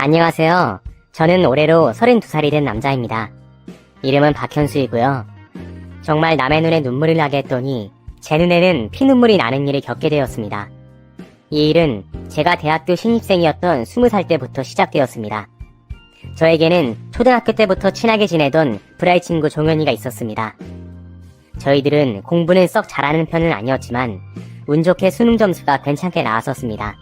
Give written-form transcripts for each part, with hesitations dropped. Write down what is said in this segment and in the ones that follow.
안녕하세요. 저는 올해로 32살이 된 남자입니다. 이름은 박현수이고요. 정말 남의 눈에 눈물을 나게 했더니 제 눈에는 피눈물이 나는 일을 겪게 되었습니다. 이 일은 제가 대학교 신입생이었던 20살 때부터 시작되었습니다. 저에게는 초등학교 때부터 친하게 지내던 불알 친구 종현이가 있었습니다. 저희들은 공부는 썩 잘하는 편은 아니었지만 운 좋게 수능 점수가 괜찮게 나왔었습니다.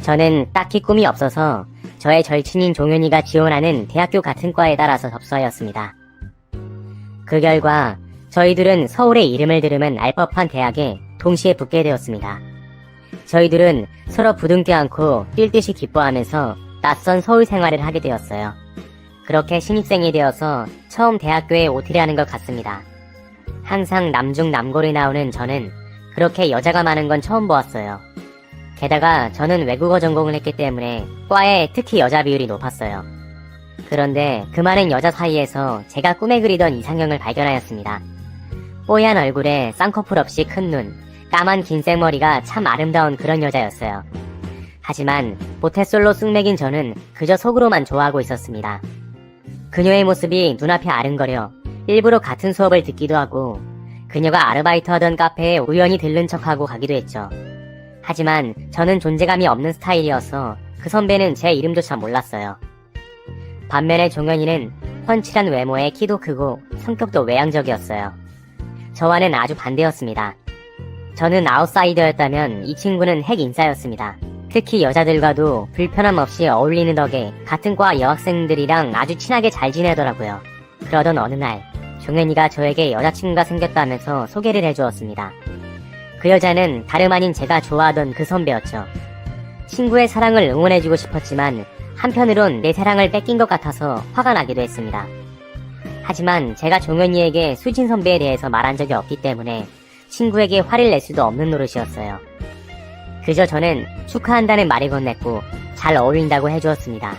저는 딱히 꿈이 없어서 저의 절친인 종현이가 지원하는 대학교 같은 과에 따라서 접수하였습니다. 그 결과 저희들은 서울의 이름을 들으면 알 법한 대학에 동시에 붙게 되었습니다. 저희들은 서로 부둥켜 안고 뛸 듯이 기뻐하면서 낯선 서울 생활을 하게 되었어요. 그렇게 신입생이 되어서 처음 대학교에 OT를 하는 것 같습니다. 항상 남중 남고를 나오는 저는 그렇게 여자가 많은 건 처음 보았어요. 게다가 저는 외국어 전공을 했기 때문에 과에 특히 여자 비율이 높았어요. 그런데 그 많은 여자 사이에서 제가 꿈에 그리던 이상형을 발견하였습니다. 뽀얀 얼굴에 쌍꺼풀 없이 큰 눈, 까만 긴 생머리가 참 아름다운 그런 여자였어요. 하지만 모태솔로 쑥맥인 저는 그저 속으로만 좋아하고 있었습니다. 그녀의 모습이 눈앞에 아른거려 일부러 같은 수업을 듣기도 하고 그녀가 아르바이트 하던 카페에 우연히 들른 척하고 가기도 했죠. 하지만 저는 존재감이 없는 스타일이어서 그 선배는 제 이름조차 몰랐어요. 반면에 종현이는 훤칠한 외모에 키도 크고 성격도 외향적이었어요. 저와는 아주 반대였습니다. 저는 아웃사이더였다면 이 친구는 핵인싸였습니다. 특히 여자들과도 불편함 없이 어울리는 덕에 같은 과 여학생들이랑 아주 친하게 잘 지내더라고요. 그러던 어느 날 종현이가 저에게 여자친구가 생겼다면서 소개를 해주었습니다. 그 여자는 다름 아닌 제가 좋아하던 그 선배였죠. 친구의 사랑을 응원해주고 싶었지만 한편으론 내 사랑을 뺏긴 것 같아서 화가 나기도 했습니다. 하지만 제가 종현이에게 수진 선배에 대해서 말한 적이 없기 때문에 친구에게 화를 낼 수도 없는 노릇이었어요. 그저 저는 축하한다는 말을 건넸고 잘 어울린다고 해주었습니다.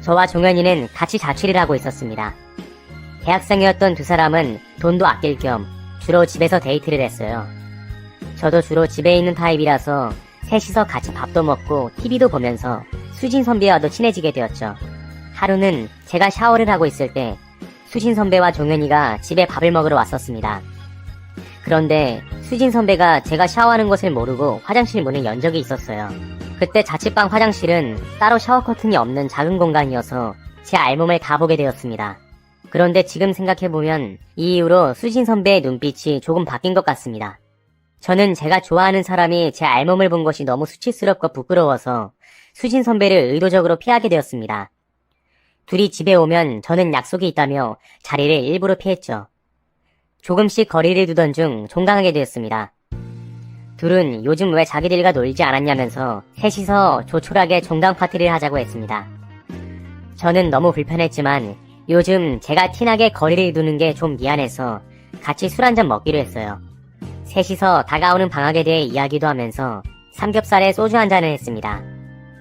저와 종현이는 같이 자취를 하고 있었습니다. 대학생이었던 두 사람은 돈도 아낄 겸 주로 집에서 데이트를 했어요. 저도 주로 집에 있는 타입이라서 셋이서 같이 밥도 먹고 TV도 보면서 수진 선배와도 친해지게 되었죠. 하루는 제가 샤워를 하고 있을 때 수진 선배와 종현이가 집에 밥을 먹으러 왔었습니다. 그런데 수진 선배가 제가 샤워하는 것을 모르고 화장실 문을 연 적이 있었어요. 그때 자취방 화장실은 따로 샤워 커튼이 없는 작은 공간이어서 제 알몸을 가보게 되었습니다. 그런데 지금 생각해보면 이 이후로 수진 선배의 눈빛이 조금 바뀐 것 같습니다. 저는 제가 좋아하는 사람이 제 알몸을 본 것이 너무 수치스럽고 부끄러워서 수진 선배를 의도적으로 피하게 되었습니다. 둘이 집에 오면 저는 약속이 있다며 자리를 일부러 피했죠. 조금씩 거리를 두던 중 종강하게 되었습니다. 둘은 요즘 왜 자기들과 놀지 않았냐면서 셋이서 조촐하게 종강 파티를 하자고 했습니다. 저는 너무 불편했지만 요즘 제가 티나게 거리를 두는 게 좀 미안해서 같이 술 한잔 먹기로 했어요. 셋이서 다가오는 방학에 대해 이야기도 하면서 삼겹살에 소주 한 잔을 했습니다.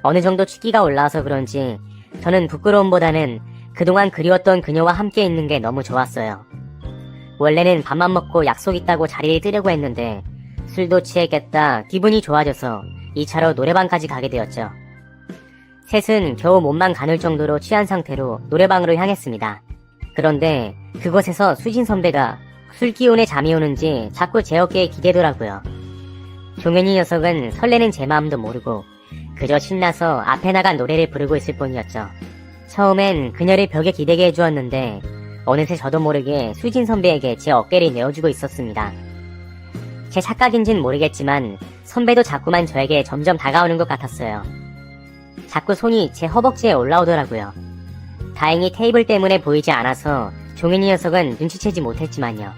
어느 정도 취기가 올라와서 그런지 저는 부끄러움보다는 그동안 그리웠던 그녀와 함께 있는 게 너무 좋았어요. 원래는 밥만 먹고 약속 있다고 자리를 뜨려고 했는데 술도 취했겠다 기분이 좋아져서 2차로 노래방까지 가게 되었죠. 셋은 겨우 몸만 가눌 정도로 취한 상태로 노래방으로 향했습니다. 그런데 그곳에서 수진 선배가 술 기운에 잠이 오는지 자꾸 제 어깨에 기대더라고요. 종현이 녀석은 설레는 제 마음도 모르고 그저 신나서 앞에 나간 노래를 부르고 있을 뿐이었죠. 처음엔 그녀를 벽에 기대게 해주었는데 어느새 저도 모르게 수진 선배에게 제 어깨를 내어주고 있었습니다. 제 착각인진 모르겠지만 선배도 자꾸만 저에게 점점 다가오는 것 같았어요. 자꾸 손이 제 허벅지에 올라오더라고요. 다행히 테이블 때문에 보이지 않아서 종현이 녀석은 눈치채지 못했지만요.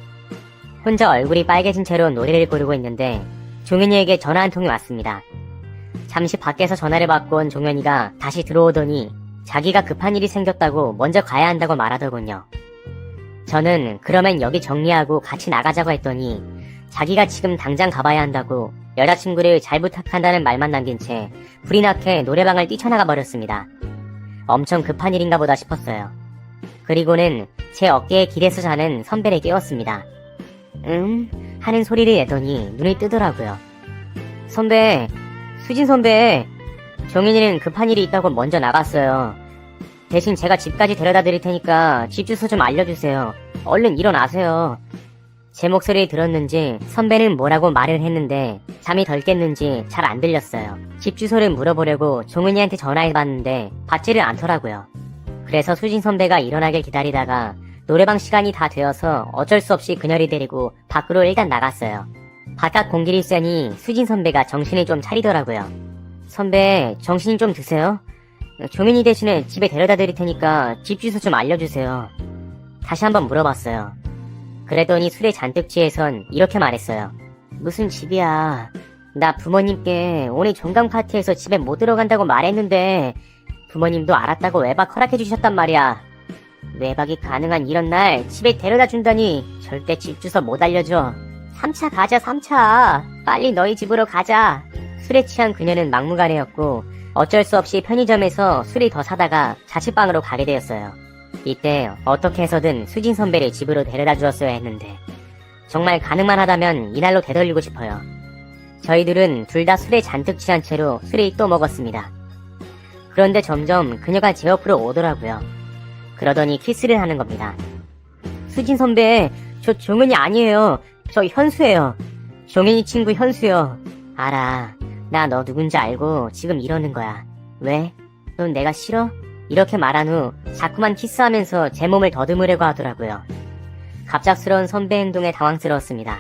혼자 얼굴이 빨개진 채로 노래를 부르고 있는데 종현이에게 전화 한 통이 왔습니다. 잠시 밖에서 전화를 받고 온 종현이가 다시 들어오더니 자기가 급한 일이 생겼다고 먼저 가야 한다고 말하더군요. 저는 그러면 여기 정리하고 같이 나가자고 했더니 자기가 지금 당장 가봐야 한다고 여자친구를 잘 부탁한다는 말만 남긴 채 불이 나게 노래방을 뛰쳐나가 버렸습니다. 엄청 급한 일인가 보다 싶었어요. 그리고는 제 어깨에 기대서 자는 선배를 깨웠습니다. 하는 소리를 내더니 눈을 뜨더라고요. 선배, 수진 선배, 종현이는 급한 일이 있다고 먼저 나갔어요. 대신 제가 집까지 데려다 드릴 테니까 집 주소 좀 알려주세요. 얼른 일어나세요. 제 목소리를 들었는지 선배는 뭐라고 말을 했는데 잠이 덜 깼는지 잘 안 들렸어요. 집 주소를 물어보려고 종은이한테 전화해봤는데 받지를 않더라고요. 그래서 수진 선배가 일어나길 기다리다가 노래방 시간이 다 되어서 어쩔 수 없이 그녀를 데리고 밖으로 일단 나갔어요. 바깥 공기를 쐬니 수진 선배가 정신이 좀 차리더라고요. 선배, 정신이 좀 드세요? 종현이 대신에 집에 데려다 드릴 테니까 집 주소 좀 알려주세요. 다시 한번 물어봤어요. 그랬더니 술에 잔뜩 취해선 이렇게 말했어요. 무슨 집이야. 나 부모님께 오늘 종강 파티에서 집에 못 들어간다고 말했는데 부모님도 알았다고 외박 허락해 주셨단 말이야. 외박이 가능한 이런 날 집에 데려다 준다니 절대 집 주소 못 알려줘. 3차 가자 3차. 빨리 너희 집으로 가자. 술에 취한 그녀는 막무가내였고 어쩔 수 없이 편의점에서 술이 더 사다가 자취방으로 가게 되었어요. 이때 어떻게 해서든 수진 선배를 집으로 데려다 주었어야 했는데 정말 가능만 하다면 이날로 되돌리고 싶어요. 저희들은 둘 다 술에 잔뜩 취한 채로 술을 또 먹었습니다. 그런데 점점 그녀가 제 옆으로 오더라고요. 그러더니 키스를 하는 겁니다. 수진 선배, 저 종은이 아니에요. 저 현수예요. 종은이 친구 현수요. 알아. 나 너 누군지 알고 지금 이러는 거야. 왜? 넌 내가 싫어? 이렇게 말한 후 자꾸만 키스하면서 제 몸을 더듬으려고 하더라고요. 갑작스러운 선배 행동에 당황스러웠습니다.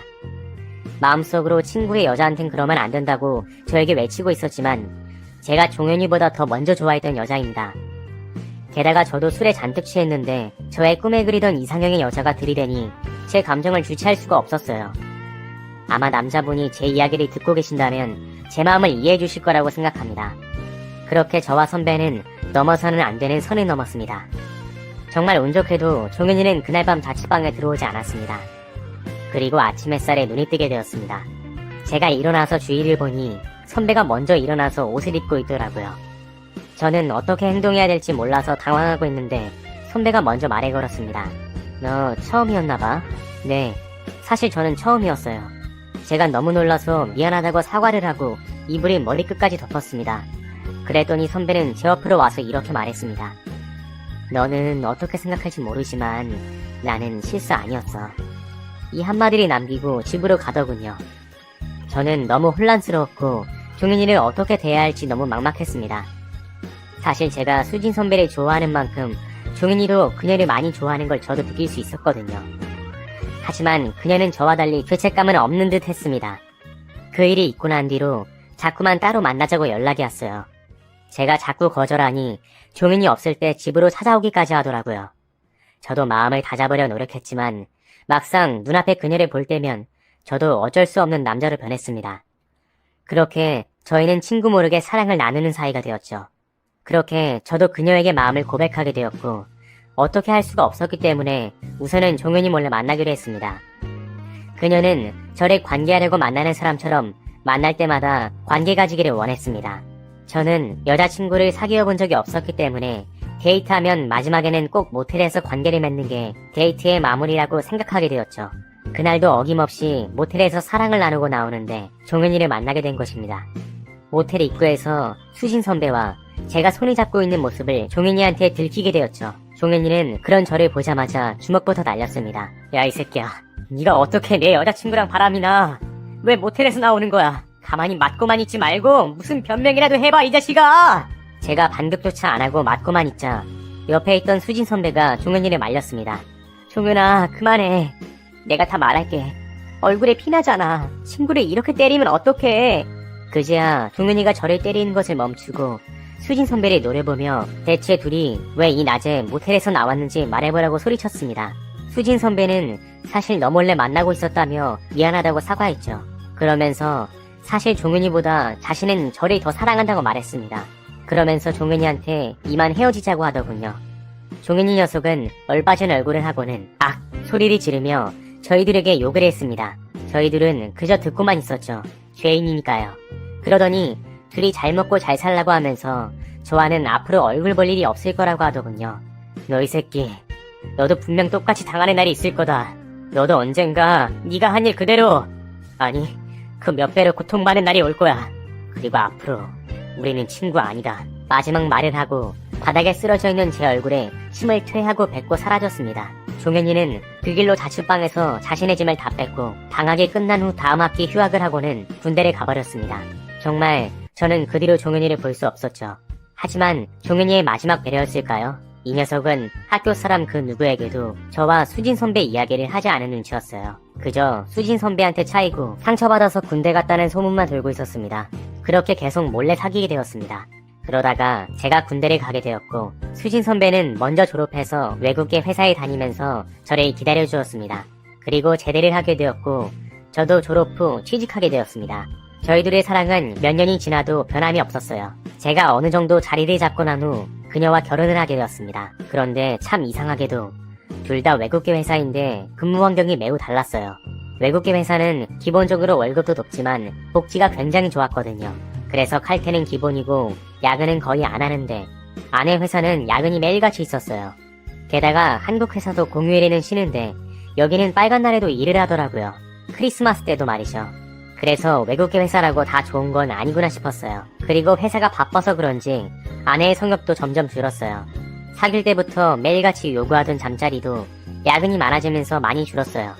마음속으로 친구의 여자한텐 그러면 안 된다고 저에게 외치고 있었지만 제가 종현이보다 더 먼저 좋아했던 여자입니다. 게다가 저도 술에 잔뜩 취했는데 저의 꿈에 그리던 이상형의 여자가 들이대니 제 감정을 주체할 수가 없었어요. 아마 남자분이 제 이야기를 듣고 계신다면 제 마음을 이해해 주실 거라고 생각합니다. 그렇게 저와 선배는 넘어서는 안 되는 선을 넘었습니다. 정말 운 좋게도 종현이는 그날 밤 자취방에 들어오지 않았습니다. 그리고 아침 햇살에 눈이 뜨게 되었습니다. 제가 일어나서 주위를 보니 선배가 먼저 일어나서 옷을 입고 있더라고요. 저는 어떻게 행동해야 될지 몰라서 당황하고 있는데 선배가 먼저 말을 걸었습니다. 너 처음이었나봐? 네, 사실 저는 처음이었어요. 제가 너무 놀라서 미안하다고 사과를 하고 이불을 머리끝까지 덮었습니다. 그랬더니 선배는 제 옆으로 와서 이렇게 말했습니다. 너는 어떻게 생각할지 모르지만 나는 실수 아니었어. 이 한마디를 남기고 집으로 가더군요. 저는 너무 혼란스러웠고 종현이를 어떻게 대해야 할지 너무 막막했습니다. 사실 제가 수진 선배를 좋아하는 만큼 종현이도 그녀를 많이 좋아하는 걸 저도 느낄 수 있었거든요. 하지만 그녀는 저와 달리 죄책감은 없는 듯 했습니다. 그 일이 있고 난 뒤로 자꾸만 따로 만나자고 연락이 왔어요. 제가 자꾸 거절하니 종현이 없을 때 집으로 찾아오기까지 하더라고요. 저도 마음을 다잡으려 노력했지만 막상 눈앞에 그녀를 볼 때면 저도 어쩔 수 없는 남자로 변했습니다. 그렇게 저희는 친구 모르게 사랑을 나누는 사이가 되었죠. 그렇게 저도 그녀에게 마음을 고백하게 되었고 어떻게 할 수가 없었기 때문에 우선은 종현이 몰래 만나기로 했습니다. 그녀는 저를 관계하려고 만나는 사람처럼 만날 때마다 관계 가지기를 원했습니다. 저는 여자친구를 사귀어 본 적이 없었기 때문에 데이트하면 마지막에는 꼭 모텔에서 관계를 맺는 게 데이트의 마무리라고 생각하게 되었죠. 그날도 어김없이 모텔에서 사랑을 나누고 나오는데 종현이를 만나게 된 것입니다. 모텔 입구에서 수진 선배와 제가 손을 잡고 있는 모습을 종현이한테 들키게 되었죠. 종현이는 그런 저를 보자마자 주먹부터 날렸습니다. 야, 이 새끼야. 네가 어떻게 내 여자친구랑 바람이 나? 왜 모텔에서 나오는 거야? 가만히 맞고만 있지 말고 무슨 변명이라도 해봐, 이 자식아! 제가 반격조차 안 하고 맞고만 있자 옆에 있던 수진 선배가 종현이를 말렸습니다. 종현아, 그만해. 내가 다 말할게. 얼굴에 피나잖아. 친구를 이렇게 때리면 어떡해. 그제야 종현이가 저를 때리는 것을 멈추고 수진 선배를 노려보며 대체 둘이 왜 이 낮에 모텔에서 나왔는지 말해보라고 소리쳤습니다. 수진 선배는 사실 너 몰래 만나고 있었다며 미안하다고 사과했죠. 그러면서 사실 종현이보다 자신은 저를 더 사랑한다고 말했습니다. 그러면서 종현이한테 이만 헤어지자고 하더군요. 종현이 녀석은 얼빠진 얼굴을 하고는 악! 소리를 지르며 저희들에게 욕을 했습니다. 저희들은 그저 듣고만 있었죠. 죄인이니까요. 그러더니 둘이 잘 먹고 잘 살라고 하면서 저와는 앞으로 얼굴 볼 일이 없을 거라고 하더군요. 너 이 새끼, 너도 분명 똑같이 당하는 날이 있을 거다. 너도 언젠가 네가 한 일 그대로, 아니 그 몇 배로 고통받는 날이 올 거야. 그리고 앞으로 우리는 친구 아니다. 마지막 말을 하고 바닥에 쓰러져 있는 제 얼굴에 침을 퇴하고 뱉고 사라졌습니다. 종현이는 그 길로 자취방에서 자신의 짐을 다 뺐고 방학이 끝난 후 다음 학기 휴학을 하고는 군대를 가버렸습니다. 정말 저는 그 뒤로 종현이를 볼 수 없었죠. 하지만 종현이의 마지막 배려였을까요? 이 녀석은 학교 사람 그 누구에게도 저와 수진 선배 이야기를 하지 않은 눈치였어요. 그저 수진 선배한테 차이고 상처받아서 군대 갔다는 소문만 돌고 있었습니다. 그렇게 계속 몰래 사귀게 되었습니다. 그러다가 제가 군대를 가게 되었고 수진 선배는 먼저 졸업해서 외국계 회사에 다니면서 저를 기다려주었습니다. 그리고 제대를 하게 되었고 저도 졸업 후 취직하게 되었습니다. 저희 둘의 사랑은 몇 년이 지나도 변함이 없었어요. 제가 어느 정도 자리를 잡고 난 후 그녀와 결혼을 하게 되었습니다. 그런데 참 이상하게도 둘 다 외국계 회사인데 근무 환경이 매우 달랐어요. 외국계 회사는 기본적으로 월급도 높지만 복지가 굉장히 좋았거든요. 그래서 칼퇴는 기본이고 야근은 거의 안 하는데 아내 회사는 야근이 매일같이 있었어요. 게다가 한국 회사도 공휴일에는 쉬는데 여기는 빨간 날에도 일을 하더라고요. 크리스마스 때도 말이죠. 그래서 외국계 회사라고 다 좋은 건 아니구나 싶었어요. 그리고 회사가 바빠서 그런지 아내의 성욕도 점점 줄었어요. 사귈 때부터 매일같이 요구하던 잠자리도 야근이 많아지면서 많이 줄었어요.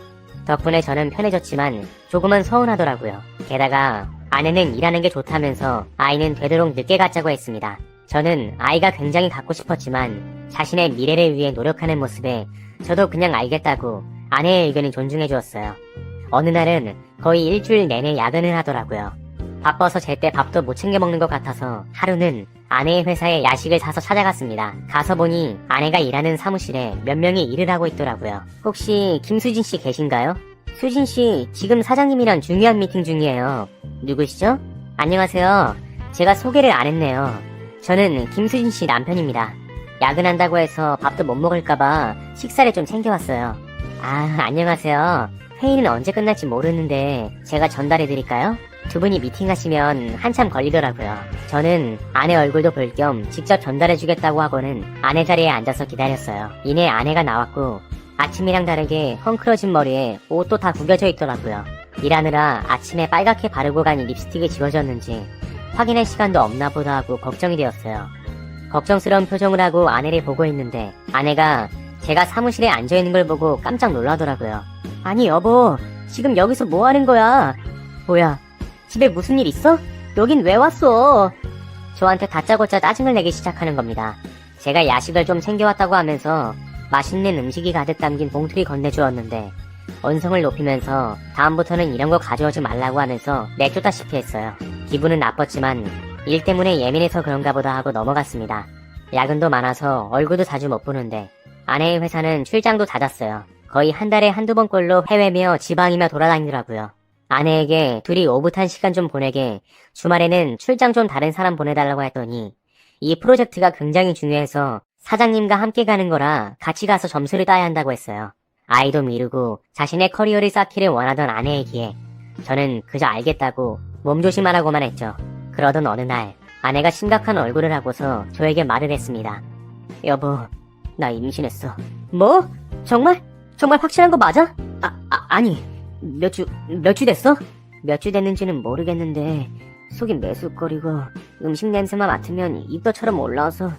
덕분에 저는 편해졌지만 조금은 서운하더라고요. 게다가 아내는 일하는 게 좋다면서 아이는 되도록 늦게 갖자고 했습니다. 저는 아이가 굉장히 갖고 싶었지만 자신의 미래를 위해 노력하는 모습에 저도 그냥 알겠다고 아내의 의견을 존중해 주었어요. 어느 날은 거의 일주일 내내 야근을 하더라고요. 바빠서 제때 밥도 못 챙겨 먹는 것 같아서 하루는 아내의 회사에 야식을 사서 찾아갔습니다. 가서 보니 아내가 일하는 사무실에 몇 명이 일을 하고 있더라고요. 혹시 김수진 씨 계신가요? 수진 씨, 지금 사장님이랑 중요한 미팅 중이에요. 누구시죠? 안녕하세요. 제가 소개를 안 했네요. 저는 김수진 씨 남편입니다. 야근한다고 해서 밥도 못 먹을까봐 식사를 좀 챙겨왔어요. 아, 안녕하세요. 회의는 언제 끝날지 모르는데 제가 전달해드릴까요? 두 분이 미팅하시면 한참 걸리더라고요. 저는 아내 얼굴도 볼 겸 직접 전달해주겠다고 하고는 아내 자리에 앉아서 기다렸어요. 이내 아내가 나왔고 아침이랑 다르게 헝클어진 머리에 옷도 다 구겨져 있더라고요. 일하느라 아침에 빨갛게 바르고 간 립스틱이 지워졌는지 확인할 시간도 없나 보다 하고 걱정이 되었어요. 걱정스러운 표정을 하고 아내를 보고 있는데 아내가 제가 사무실에 앉아있는 걸 보고 깜짝 놀라더라고요. 아니 여보, 지금 여기서 뭐 하는 거야? 뭐야, 집에 무슨 일 있어? 여긴 왜 왔어? 저한테 다짜고짜 짜증을 내기 시작하는 겁니다. 제가 야식을 좀 챙겨왔다고 하면서 맛있는 음식이 가득 담긴 봉투를 건네주었는데 언성을 높이면서 다음부터는 이런 거 가져오지 말라고 하면서 내쫓다시피 했어요. 기분은 나빴지만 일 때문에 예민해서 그런가 보다 하고 넘어갔습니다. 야근도 많아서 얼굴도 자주 못 보는데 아내의 회사는 출장도 잦았어요. 거의 한 달에 한두 번꼴로 해외며 지방이며 돌아다니더라고요. 아내에게 둘이 오붓한 시간 좀 보내게 주말에는 출장 좀 다른 사람 보내달라고 했더니 이 프로젝트가 굉장히 중요해서 사장님과 함께 가는 거라 같이 가서 점수를 따야 한다고 했어요. 아이도 미루고 자신의 커리어를 쌓기를 원하던 아내이기에 저는 그저 알겠다고 몸조심하라고만 했죠. 그러던 어느 날 아내가 심각한 얼굴을 하고서 저에게 말을 했습니다. 여보, 나 임신했어. 뭐? 정말? 정말 확실한 거 맞아? 아니, 몇 주 됐어? 몇 주 됐는지는 모르겠는데 속이 메쑥거리고 음식 냄새만 맡으면 입덧처럼 올라와서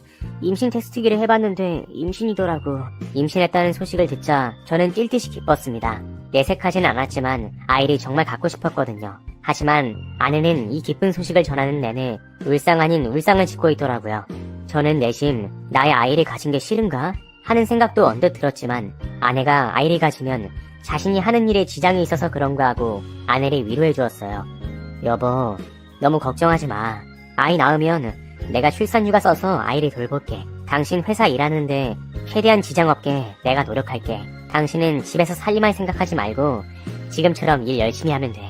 임신 테스트기를 해봤는데 임신이더라고. 임신했다는 소식을 듣자 저는 뛸 듯이 기뻤습니다. 내색하진 않았지만 아이를 정말 갖고 싶었거든요. 하지만 아내는 이 기쁜 소식을 전하는 내내 울상 아닌 울상을 짓고 있더라고요. 저는 내심 나의 아이를 가진 게 싫은가? 하는 생각도 언뜻 들었지만 아내가 아이를 가지면 자신이 하는 일에 지장이 있어서 그런가 하고 아내를 위로해 주었어요. 여보, 너무 걱정하지 마. 아이 낳으면 내가 출산휴가 써서 아이를 돌볼게. 당신 회사 일하는데 최대한 지장 없게 내가 노력할게. 당신은 집에서 살림할 생각하지 말고 지금처럼 일 열심히 하면 돼.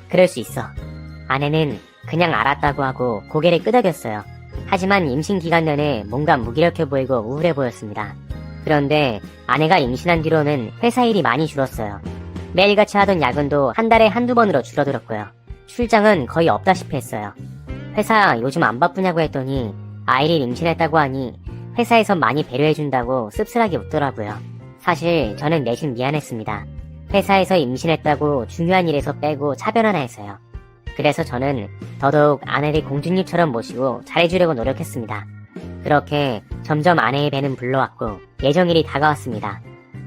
그럴 수 있어. 아내는 그냥 알았다고 하고 고개를 끄덕였어요. 하지만 임신 기간 내내 뭔가 무기력해 보이고 우울해 보였습니다. 그런데 아내가 임신한 뒤로는 회사 일이 많이 줄었어요. 매일같이 하던 야근도 한 달에 한두 번으로 줄어들었고요. 출장은 거의 없다시피 했어요. 회사 요즘 안 바쁘냐고 했더니 아이를 임신했다고 하니 회사에서 많이 배려해준다고 씁쓸하게 웃더라고요. 사실 저는 내심 미안했습니다. 회사에서 임신했다고 중요한 일에서 빼고 차별 하나 해서요. 그래서 저는 더더욱 아내를 공주님처럼 모시고 잘해주려고 노력했습니다. 그렇게 점점 아내의 배는 불러왔고 예정일이 다가왔습니다.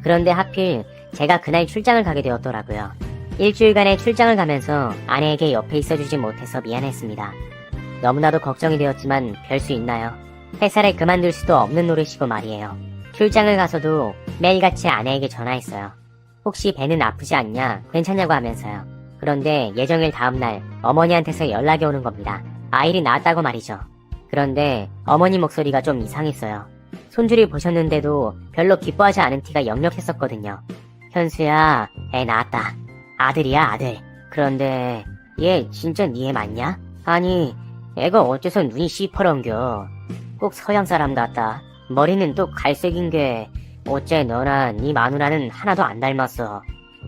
그런데 하필 제가 그날 출장을 가게 되었더라고요. 일주일간의 출장을 가면서 아내에게 옆에 있어주지 못해서 미안했습니다. 너무나도 걱정이 되었지만 별 수 있나요? 회사를 그만둘 수도 없는 노릇이고 말이에요. 출장을 가서도 매일같이 아내에게 전화했어요. 혹시 배는 아프지 않냐, 괜찮냐고 하면서요. 그런데 예정일 다음날 어머니한테서 연락이 오는 겁니다. 아이를 낳았다고 말이죠. 그런데 어머니 목소리가 좀 이상했어요. 손주를 보셨는데도 별로 기뻐하지 않은 티가 역력했었거든요. 현수야, 애 낳았다. 아들이야, 아들. 그런데 얘 진짜 네 애 맞냐? 아니, 애가 어째서 눈이 시퍼런겨. 꼭 서양 사람 같다. 머리는 또 갈색인 게 어째 너나 네 마누라는 하나도 안 닮았어.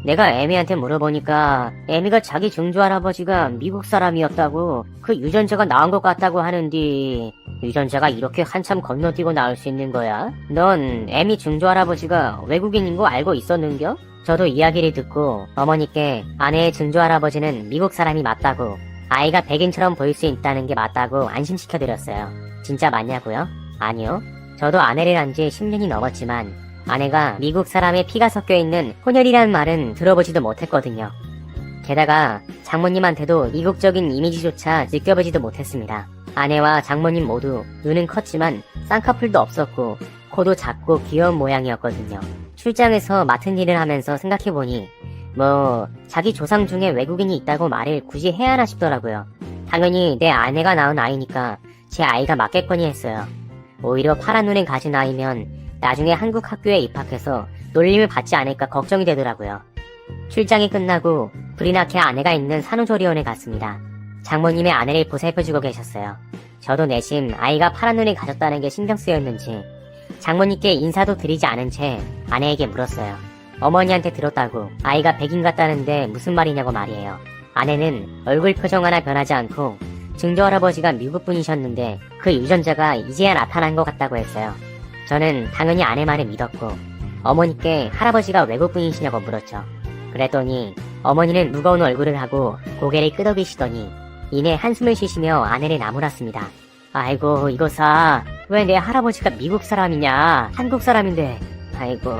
내가 애미한테 물어보니까 애미가 자기 증조할아버지가 미국 사람이었다고 그 유전자가 나은 것 같다고 하는데 유전자가 이렇게 한참 건너뛰고 나올 수 있는 거야? 넌 애미 증조할아버지가 외국인인 거 알고 있었는겨? 저도 이야기를 듣고 어머니께 아내의 증조할아버지는 미국 사람이 맞다고 아이가 백인처럼 보일 수 있다는 게 맞다고 안심시켜드렸어요. 진짜 맞냐고요? 아니요. 저도 아내를 안 지 10년이 넘었지만 아내가 미국 사람의 피가 섞여있는 혼혈이라는 말은 들어보지도 못했거든요. 게다가 장모님한테도 이국적인 이미지조차 느껴보지도 못했습니다. 아내와 장모님 모두 눈은 컸지만 쌍꺼풀도 없었고 코도 작고 귀여운 모양이었거든요. 출장에서 맡은 일을 하면서 생각해보니 자기 조상 중에 외국인이 있다고 말을 굳이 해야 하나 싶더라고요. 당연히 내 아내가 낳은 아이니까 제 아이가 맞겠거니 했어요. 오히려 파란 눈을 가진 아이면 나중에 한국 학교에 입학해서 놀림을 받지 않을까 걱정이 되더라고요. 출장이 끝나고 불이 나게 아내가 있는 산후조리원에 갔습니다. 장모님의 아내를 보살펴주고 계셨어요. 저도 내심 아이가 파란 눈을 가졌다는 게 신경 쓰였는지 장모님께 인사도 드리지 않은 채 아내에게 물었어요. 어머니한테 들었다고 아이가 백인 같다는데 무슨 말이냐고 말이에요. 아내는 얼굴 표정 하나 변하지 않고 증조할아버지가 미국 분이셨는데 그 유전자가 이제야 나타난 것 같다고 했어요. 저는 당연히 아내 말을 믿었고 어머니께 할아버지가 외국 분이시냐고 물었죠. 그랬더니 어머니는 무거운 얼굴을 하고 고개를 끄덕이시더니 이내 한숨을 쉬시며 아내를 나무랐습니다. 아이고 이거사 왜 내 할아버지가 미국 사람이냐 한국 사람인데 아이고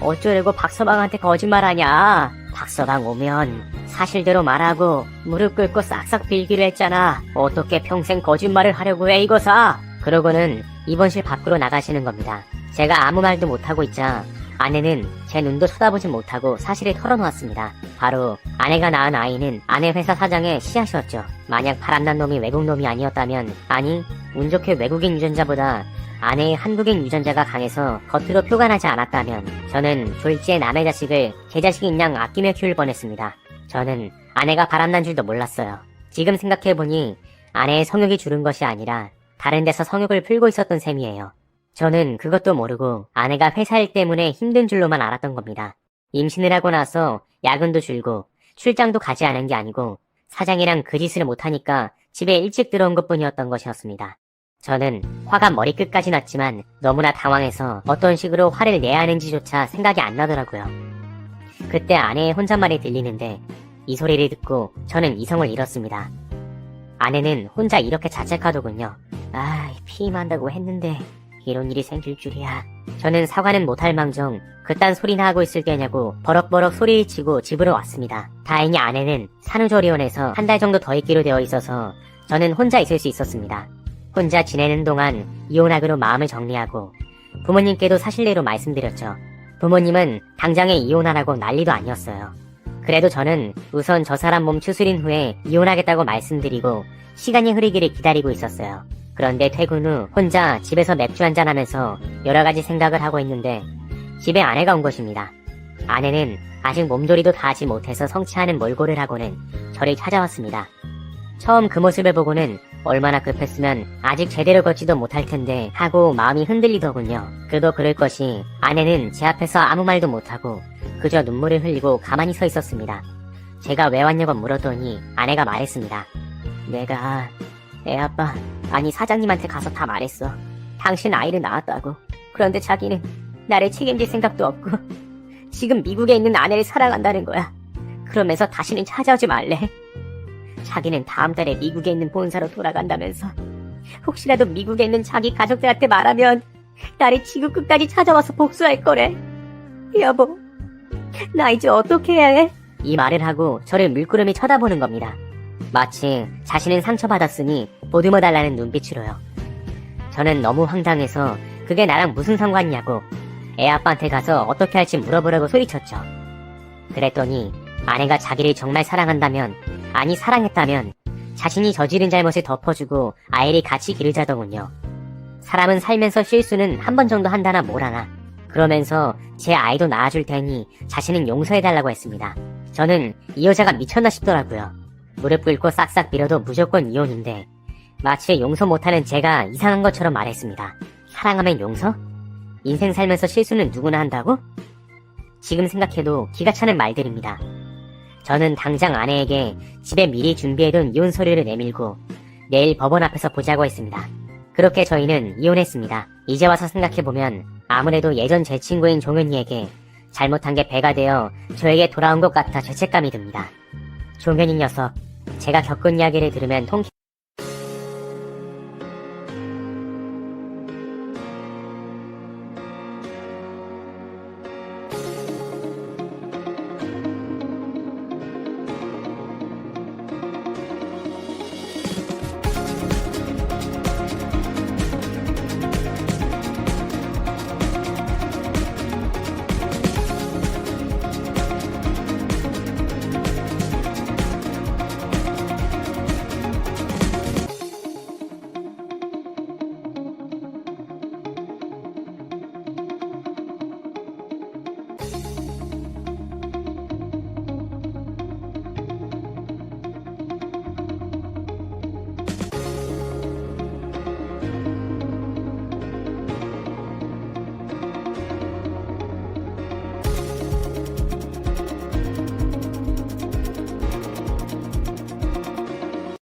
어쩌려고 박서방한테 거짓말하냐. 박서방 오면 사실대로 말하고 무릎 꿇고 싹싹 빌기로 했잖아. 어떻게 평생 거짓말을 하려고 해 이거사. 그러고는 입원실 밖으로 나가시는 겁니다. 제가 아무 말도 못하고 있자 아내는 제 눈도 쳐다보지 못하고 사실을 털어놓았습니다. 바로 아내가 낳은 아이는 아내 회사 사장의 씨앗이었죠. 만약 바람난 놈이 외국놈이 아니었다면 아니 운 좋게 외국인 유전자보다 아내의 한국인 유전자가 강해서 겉으로 표가 나지 않았다면 저는 졸지에 남의 자식을 제 자식인 양 아끼며 키울 뻔했습니다. 저는 아내가 바람난 줄도 몰랐어요. 지금 생각해보니 아내의 성욕이 줄은 것이 아니라 다른 데서 성욕을 풀고 있었던 셈이에요. 저는 그것도 모르고 아내가 회사 일 때문에 힘든 줄로만 알았던 겁니다. 임신을 하고 나서 야근도 줄고 출장도 가지 않은 게 아니고 사장이랑 그 짓을 못하니까 집에 일찍 들어온 것뿐이었던 것이었습니다. 저는 화가 머리끝까지 났지만 너무나 당황해서 어떤 식으로 화를 내야 하는지조차 생각이 안 나더라고요. 그때 아내의 혼잣말이 들리는데 이 소리를 듣고 저는 이성을 잃었습니다. 아내는 혼자 이렇게 자책하더군요. 피임한다고 했는데 이런 일이 생길 줄이야. 저는 사과는 못할 망정 그딴 소리나 하고 있을 때냐고 버럭버럭 소리를 치고 집으로 왔습니다. 다행히 아내는 산후조리원에서 한 달 정도 더 있기로 되어 있어서 저는 혼자 있을 수 있었습니다. 혼자 지내는 동안 이혼하기로 마음을 정리하고 부모님께도 사실대로 말씀드렸죠. 부모님은 당장에 이혼하라고 난리도 아니었어요. 그래도 저는 우선 저 사람 몸 추스린 후에 이혼하겠다고 말씀드리고 시간이 흐르기를 기다리고 있었어요. 그런데 퇴근 후 혼자 집에서 맥주 한잔 하면서 여러가지 생각을 하고 있는데 집에 아내가 온 것입니다. 아내는 아직 몸조리도 다 하지 못해서 성취하는 몰골을 하고는 저를 찾아왔습니다. 처음 그 모습을 보고는 얼마나 급했으면 아직 제대로 걷지도 못할 텐데 하고 마음이 흔들리더군요. 그도 그럴 것이 아내는 제 앞에서 아무 말도 못하고 그저 눈물을 흘리고 가만히 서 있었습니다. 제가 왜 왔냐고 물었더니 아내가 말했습니다. 내가 애 아빠 아니 사장님한테 가서 다 말했어. 당신 아이를 낳았다고. 그런데 자기는 나를 책임질 생각도 없고 지금 미국에 있는 아내를 사랑한다는 거야. 그러면서 다시는 찾아오지 말래. 자기는 다음 달에 미국에 있는 본사로 돌아간다면서 혹시라도 미국에 있는 자기 가족들한테 말하면 나를 지구 끝까지 찾아와서 복수할 거래. 여보, 나 이제 어떻게 해야 해? 이 말을 하고 저를 물끄러미 쳐다보는 겁니다. 마치 자신은 상처받았으니 보듬어 달라는 눈빛으로요. 저는 너무 황당해서 그게 나랑 무슨 상관이냐고 애 아빠한테 가서 어떻게 할지 물어보라고 소리쳤죠. 그랬더니 아내가 자기를 정말 사랑한다면, 아니 사랑했다면 자신이 저지른 잘못을 덮어주고 아이를 같이 기르자더군요. 사람은 살면서 실수는 한 번 정도 한다나 뭐라나. 그러면서 제 아이도 낳아줄 테니 자신은 용서해달라고 했습니다. 저는 이 여자가 미쳤나 싶더라고요. 무릎 꿇고 싹싹 빌어도 무조건 이혼인데 마치 용서 못하는 제가 이상한 것처럼 말했습니다. 사랑하면 용서? 인생 살면서 실수는 누구나 한다고? 지금 생각해도 기가 차는 말들입니다. 저는 당장 아내에게 집에 미리 준비해둔 이혼 서류를 내밀고 내일 법원 앞에서 보자고 했습니다. 그렇게 저희는 이혼했습니다. 이제 와서 생각해보면 아무래도 예전 제 친구인 종현이에게 잘못한 게 배가 되어 저에게 돌아온 것 같아 죄책감이 듭니다. 종현이 녀석, 제가 겪은 이야기를 들으면